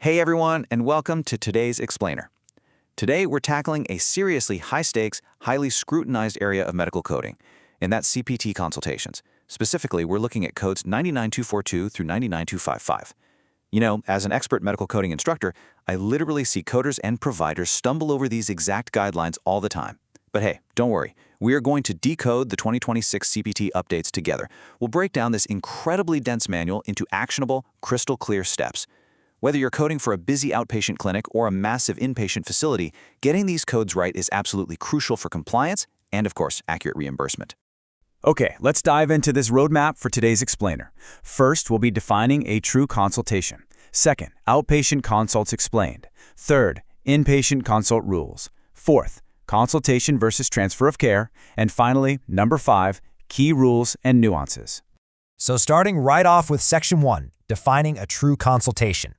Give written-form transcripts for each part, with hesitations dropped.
Hey everyone, and welcome to today's Explainer. Today we're tackling a seriously high-stakes, highly scrutinized area of medical coding, and that's CPT consultations. Specifically, we're looking at codes 99242 through 99255. You know, as an expert medical coding instructor, I literally see coders and providers stumble over these exact guidelines all the time. But hey, don't worry. We are going to decode the 2026 CPT updates together. We'll break down this incredibly dense manual into actionable, crystal clear steps. Whether you're coding for a busy outpatient clinic or a massive inpatient facility, getting these codes right is absolutely crucial for compliance and, of course, accurate reimbursement. Okay, let's dive into this roadmap for today's explainer. First, we'll be defining a true consultation. Second, outpatient consults explained. Third, inpatient consult rules. Fourth, consultation versus transfer of care. And finally, number 5, key rules and nuances. So starting right off with Section 1, defining a true consultation.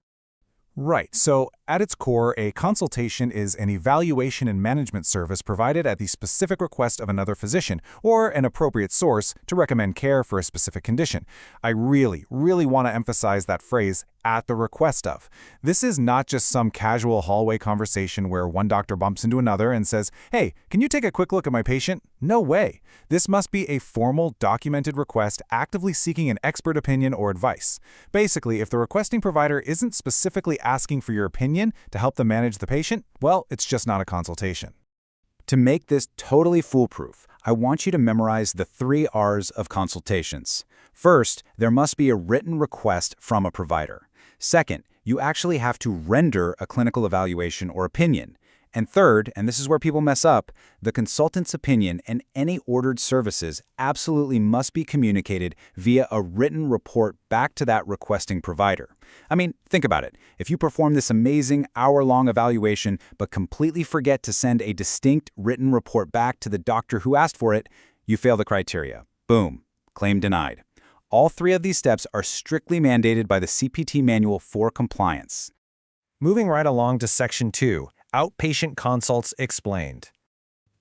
Right, so at its core, a consultation is an evaluation and management service provided at the specific request of another physician or an appropriate source to recommend care for a specific condition. I really want to emphasize that phrase, at the request of. This is not just some casual hallway conversation where one doctor bumps into another and says, "Hey, can you take a quick look at my patient?" No way. This must be a formal, documented request actively seeking an expert opinion or advice. Basically, if the requesting provider isn't specifically asking for your opinion to help them manage the patient, well, it's just not a consultation. To make this totally foolproof, I want you to memorize the 3 R's of consultations. First, there must be a written request from a provider. Second, you actually have to render a clinical evaluation or opinion. And third, and this is where people mess up, the consultant's opinion and any ordered services absolutely must be communicated via a written report back to that requesting provider. I mean, think about it. If you perform this amazing hour-long evaluation but completely forget to send a distinct written report back to the doctor who asked for it, you fail the criteria. Boom. Claim denied. All 3 of these steps are strictly mandated by the CPT manual for compliance. Moving right along to Section 2, outpatient consults explained.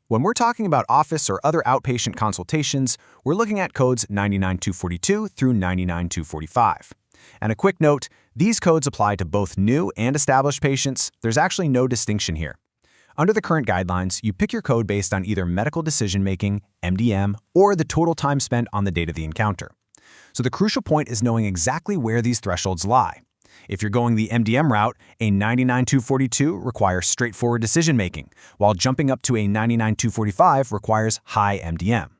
When we're talking about office or other outpatient consultations, we're looking at codes 99242 through 99245. And a quick note, these codes apply to both new and established patients. There's actually no distinction here. Under the current guidelines, you pick your code based on either medical decision-making, MDM, or the total time spent on the date of the encounter. So the crucial point is knowing exactly where these thresholds lie. If you're going the MDM route, a 99242 requires straightforward decision-making, while jumping up to a 99245 requires high MDM.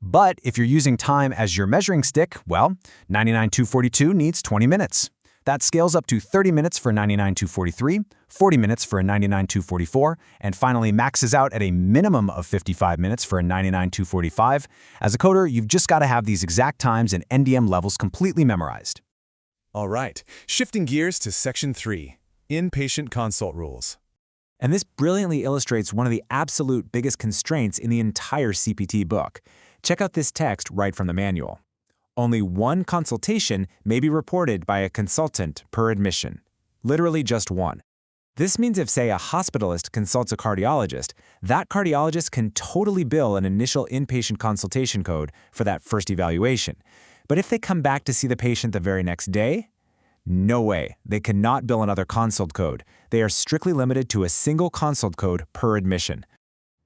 But if you're using time as your measuring stick, well, 99242 needs 20 minutes. That scales up to 30 minutes for 99243, 40 minutes for a 99244, and finally maxes out at a minimum of 55 minutes for a 99245. As a coder, you've just got to have these exact times and NDM levels completely memorized. All right, shifting gears to Section 3, inpatient consult rules. And this brilliantly illustrates one of the absolute biggest constraints in the entire CPT book. Check out this text right from the manual. Only one consultation may be reported by a consultant per admission. Literally just one. This means if, say, a hospitalist consults a cardiologist, that cardiologist can totally bill an initial inpatient consultation code for that first evaluation. But if they come back to see the patient the very next day, no way. They cannot bill another consult code. They are strictly limited to a single consult code per admission.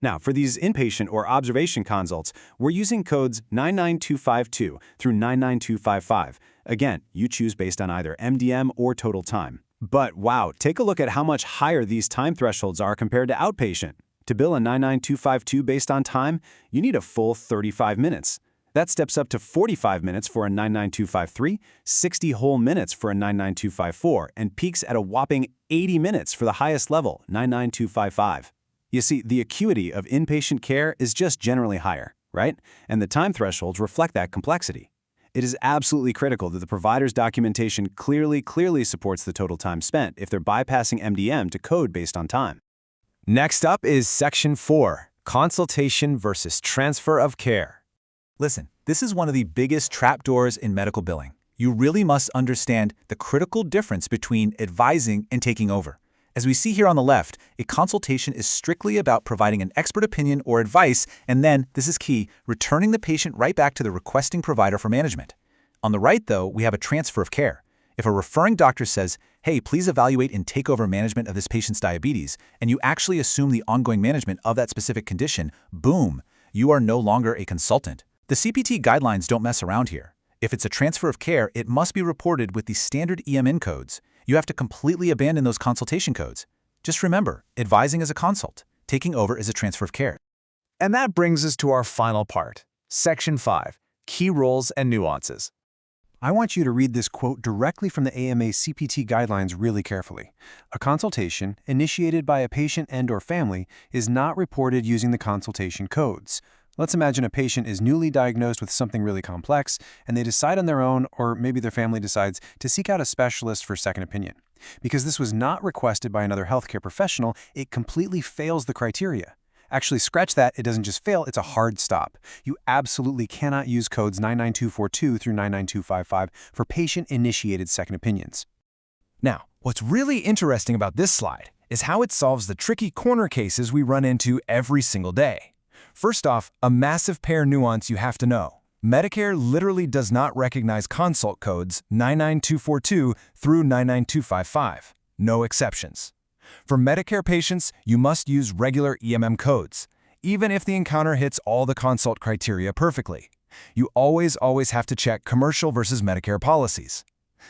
Now, for these inpatient or observation consults, we're using codes 99252 through 99255. Again, you choose based on either MDM or total time. But wow, take a look at how much higher these time thresholds are compared to outpatient. To bill a 99252 based on time, you need a full 35 minutes. That steps up to 45 minutes for a 99253, 60 whole minutes for a 99254, and peaks at a whopping 80 minutes for the highest level, 99255. You see, the acuity of inpatient care is just generally higher, right? And the time thresholds reflect that complexity. It is absolutely critical that the provider's documentation clearly supports the total time spent if they're bypassing MDM to code based on time. Next up is Section 4, consultation versus transfer of care. Listen, this is one of the biggest trapdoors in medical billing. You really must understand the critical difference between advising and taking over. As we see here on the left, a consultation is strictly about providing an expert opinion or advice, and then, this is key, returning the patient right back to the requesting provider for management. On the right, though, we have a transfer of care. If a referring doctor says, hey, please evaluate and take over management of this patient's diabetes, and you actually assume the ongoing management of that specific condition, boom, you are no longer a consultant. The CPT guidelines don't mess around here. If it's a transfer of care, it must be reported with the standard EMN codes. You have to completely abandon those consultation codes. Just remember, advising is a consult. Taking over is a transfer of care. And that brings us to our final part, Section 5, Key Roles and Nuances. I want you to read this quote directly from the AMA CPT guidelines really carefully. A consultation initiated by a patient and/or family is not reported using the consultation codes. Let's imagine a patient is newly diagnosed with something really complex, and they decide on their own, or maybe their family decides, to seek out a specialist for second opinion. Because this was not requested by another healthcare professional, it completely fails the criteria. Actually, scratch that, it doesn't just fail, it's a hard stop. You absolutely cannot use codes 99242 through 99255 for patient-initiated second opinions. Now, what's really interesting about this slide is how it solves the tricky corner cases we run into every single day. First off, a massive payer nuance you have to know. Medicare literally does not recognize consult codes 99242 through 99255. No exceptions. For Medicare patients, you must use regular EMM codes, even if the encounter hits all the consult criteria perfectly. You always have to check commercial versus Medicare policies.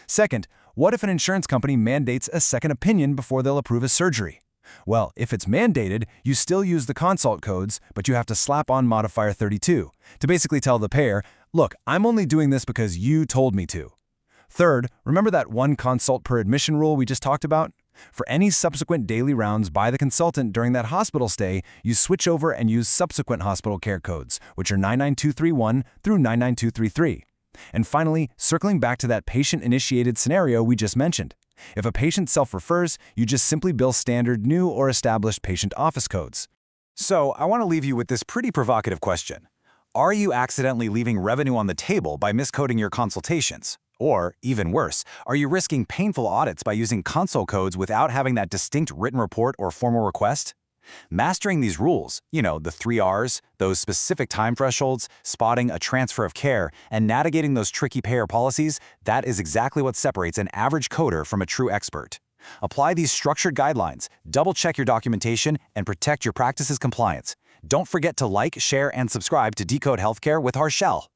Second, what if an insurance company mandates a second opinion before they'll approve a surgery? Well, if it's mandated, you still use the consult codes, but you have to slap on modifier 32 to basically tell the payer, look, I'm only doing this because you told me to. Third, remember that one consult per admission rule we just talked about? For any subsequent daily rounds by the consultant during that hospital stay, you switch over and use subsequent hospital care codes, which are 99231 through 99233. And finally, circling back to that patient-initiated scenario we just mentioned. If a patient self-refers, you just simply bill standard new or established patient office codes. So, I want to leave you with this pretty provocative question. Are you accidentally leaving revenue on the table by miscoding your consultations? Or, even worse, are you risking painful audits by using consult codes without having that distinct written report or formal request? Mastering these rules, the 3 R's, those specific time thresholds, spotting a transfer of care, and navigating those tricky payer policies, that is exactly what separates an average coder from a true expert. Apply these structured guidelines, double-check your documentation, and protect your practice's compliance. Don't forget to like, share, and subscribe to Decode Healthcare with Harshel.